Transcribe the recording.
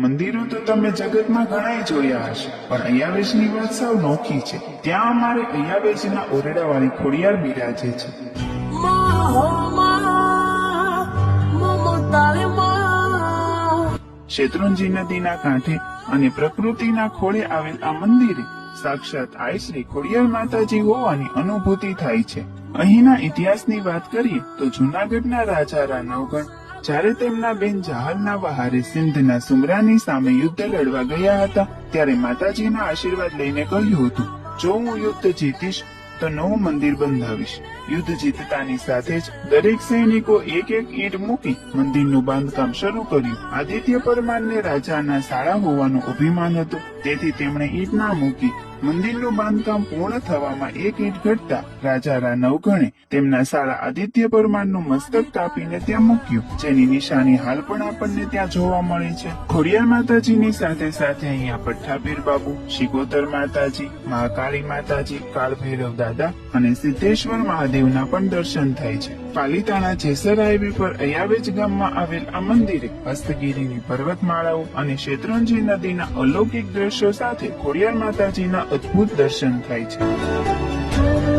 મંદિરો તો તમે જગતમાં ઘણાય જોયા હશે, પણ અયાવેશની વાત સાવ નોખી છે. ત્યાં અમારે અયાવેશના ઓરડાવાળી ખોડિયાર બિરાજે છે. શેત્રુંજી નદીના કાંઠે અને પ્રકૃતિના ખોળે આવેલ આ મંદિરે સાક્ષાત આઈ શ્રી ખોડિયાર માતાજી હોવાની અનુભૂતિ થાય છે. અહીંના ઇતિહાસની વાત કરીએ તો જૂનાગઢના રાજા રાનવગણ જ્યારે તેમના બેન જહાલના વહારે સિંધના સુમરાની સામે યુદ્ધ લડવા ગયા હતા, ત્યારે માતાજીના આશીર્વાદ લઈને કહ્યું હતું, જો હું યુદ્ધ જીતીશ તો નવું મંદિર બંધાવીશ. યુદ્ધ જીતતાની સાથે જ દરેક સૈનિકો એક એક ઈંટ મૂકી મંદિરનું બાંધકામ શરૂ કર્યું. આદિત્ય પરમારને રાજાના શાળા હોવાનું અભિમાન હતું, તેથી તેમણે ઈંટ ના મૂકી. મંદિરનું બાંધકામ પૂર્ણ થવામાં એક ઈંટ ઘટતા રાજા રાનવગણે તેમના શાળા આદિત્ય પરમારનું મસ્તક કાપીને ત્યાં મૂક્યું, જેની નિશાની હાલ પણ આપણને ત્યાં જોવા મળે છે. ખોડિયાર માતાજીની સાથે સાથે અહીંયા પઠ્ઠાપીર બાબુ, શિકોતર માતાજી, મહાકાળી માતાજી, કાળભૈરવ દાદા અને સિદ્ધેશ્વર મહાદેવના પણ દર્શન થાય છે. પાલીતાણા જેસર હાઈવે પર અયાવેજ ગામમાં આવેલ આ મંદિરે હસ્તગીરીની પર્વતમાળાઓ અને શેત્રુંજી નદીના અલૌકિક દ્રશ્યો સાથે ખોડિયાર માતાજીના અદ્ભુત દર્શન થાય છે.